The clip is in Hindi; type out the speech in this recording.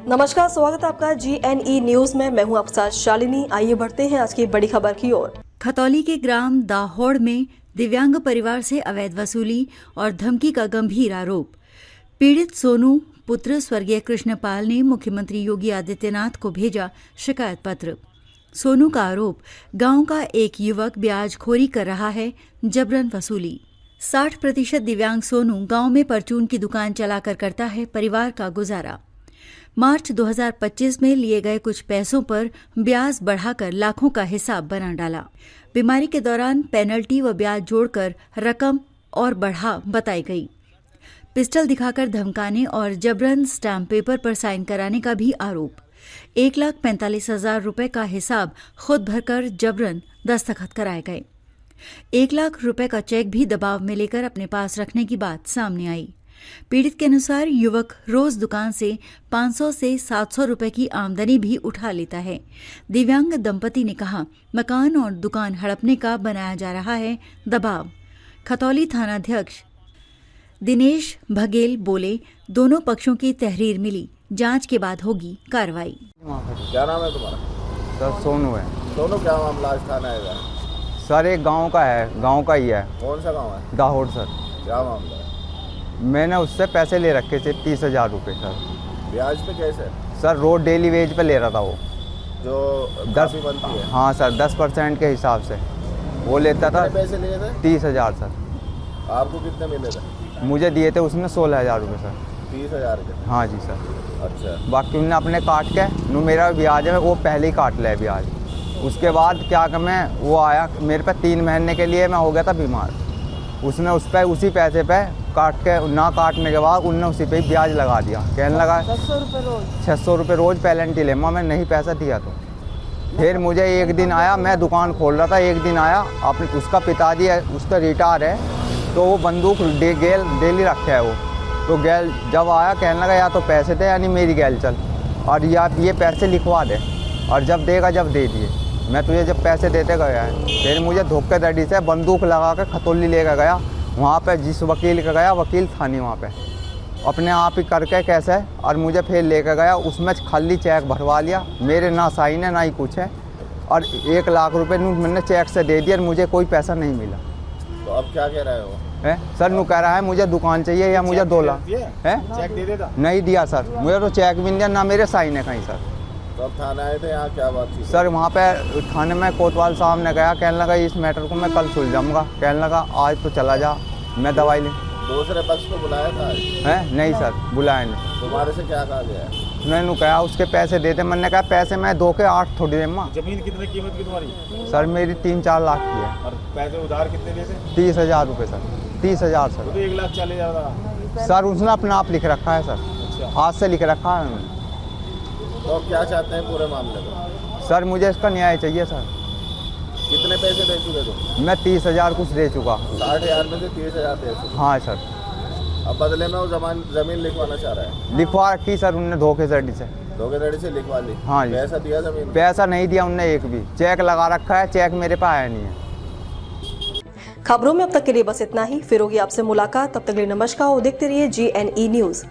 नमस्कार, स्वागत है आपका GNE न्यूज में। मैं हूं आपके साथ शालिनी। आइए बढ़ते हैं आज की बड़ी खबर की ओर। खतौली के ग्राम दाहोड़ में दिव्यांग परिवार से अवैध वसूली और धमकी का गंभीर आरोप। पीड़ित सोनू पुत्र स्वर्गीय कृष्णपाल ने मुख्यमंत्री योगी आदित्यनाथ को भेजा शिकायत पत्र। सोनू का आरोप, गांव का एक युवक ब्याजखोरी कर रहा है, जबरन वसूली। 60% दिव्यांग सोनू गांव में परचून की दुकान चलाकर करता है परिवार का गुजारा। मार्च 2025 में लिए गए कुछ पैसों पर ब्याज बढ़ाकर लाखों का हिसाब बना डाला। बीमारी के दौरान पेनल्टी व ब्याज जोड़कर रकम और बढ़ा बताई गई। पिस्टल दिखाकर धमकाने और जबरन स्टैम्प पेपर पर साइन कराने का भी आरोप। 1,45,000 रुपए का हिसाब खुद भरकर जबरन दस्तखत कराए गए। 1 लाख रुपए का चेक भी दबाव में लेकर अपने पास रखने की बात सामने आई। पीड़ित के अनुसार युवक रोज दुकान से 500 से 700 रुपए की आमदनी भी उठा लेता है। दिव्यांग दंपति ने कहा, मकान और दुकान हड़पने का बनाया जा रहा है दबाव। खतौली थानाध्यक्ष दिनेश बघेल बोले, दोनों पक्षों की तहरीर मिली, जांच के बाद होगी कार्रवाई। क्या नाम है तुम्हारा? सर सोनू है। सोनू, क्या मामला आज थाना आएगा? सर एक गांव का है, गांव का ही है। कौन सा गांव है? दाहोड़ सर। क्या मामला है? मैंने उससे पैसे ले रखे थे 30,000 रुपये सर। ब्याज पे कैसे? सर रोज डेली वेज पे ले रहा था वो, जो 10 बनती है। हाँ सर, 10% के हिसाब से वो लेता था। कितने पैसे लिए थे? 30,000 सर। आपको कितने मिले थे? मुझे दिए थे उसने 16,000 रुपये सर। 30,000 के? हाँ जी सर। अच्छा। बाकी उनने अपने काट के नु मेरा ब्याज है वो पहले ही काट लिया ब्याज। उसके बाद क्या कि मैं वो आया मेरे पे 3 महीने के लिए, मैं हो गया था बीमार। उसने उस पर उसी पैसे पे काट के ना काटने के बाद उनने उसी पे ही ब्याज लगा दिया। कहने लगा 600 रुपये रोज़ पेनल्टी ले। मैं नहीं पैसा दिया तो फिर मुझे एक दिन आया, मैं दुकान खोल रहा था, एक दिन आया अपने उसका पिताजी है, उसका रिटायर है, तो वो बंदूक गेल डेली रखे है वो। तो गैल जब आया कहने लगा या तो पैसे दे यानी मेरी गैल चल, और या ये पैसे लिखवा दे, और जब देगा जब दे दिए। मैं तुझे जब पैसे देते गया है, फिर मुझे धोखेधड़ी से बंदूक लगा के खतौली लेकर गया। वहाँ पे जिस वकील का गया, वकील था नहीं वहाँ पे, अपने आप ही करके कैसे, और मुझे फिर लेकर गया। उसमें खाली चेक भरवा लिया, मेरे ना साइन है ना ही कुछ है, और 1 लाख रुपए मैंने चेक से दे दिया और मुझे कोई पैसा नहीं मिला। तो अब क्या कह रहे हो? है सर, नू कह रहा है मुझे दुकान चाहिए या मुझे 2 लाख है। चेक दे देता? नहीं दिया सर, मुझे तो चेक भी नहीं दिया, ना मेरे साइन है कहीं सर। तो अब थाना आए थे, यहाँ क्या बात थी? सर वहाँ पे थाने में कोतवाल साहब ने कहा, कहने लगा इस मैटर को मैं कल सुलझाऊंगा। कहने लगा आज तो चला जा, मैं दवाई ले। दूसरे पक्ष को बुलाया था? है नहीं सर, बुलाया नहीं। तुम्हारे से क्या कहा गया? मैंने कहा उसके पैसे देते, मैंने कहा पैसे मैं 2 के 8 थोड़ी दे। जमीन कितने कीमत की तुम्हारी? सर मेरी 3-4 लाख की है। और पैसे उधार कितने लिए थे? 30,000 रुपये सर। 30,000 सर। तो 1,40,000 था सर उसने अपना आप लिख रखा है सर। अच्छा। हाथ से लिख रखा है उन्होंने। तो क्या चाहते हैं पूरे मामले में? सर मुझे इसका न्याय चाहिए सर। कितने पैसे दे चुके तुम? मैं 30,000 कुछ दे चुका। 60,000 में से 30,000 दे चुके? हाँ सर। अब बदले में वो जमीन लिखवाना चाह रहा है? लिखवा रखी सर उनने धोखेधड़ी से। धोखेधड़ी से लिखवा ली? हाँ जी। पैसा दिया जमीन? पैसा नहीं दिया उनने एक भी। चेक लगा रखा है, चेक मेरे पास आया नहीं है। खबरों में अब तक के लिए बस इतना ही। फिर होगी आपसे मुलाकात, तब तक के लिए नमस्कार और देखते रहिए GNE न्यूज।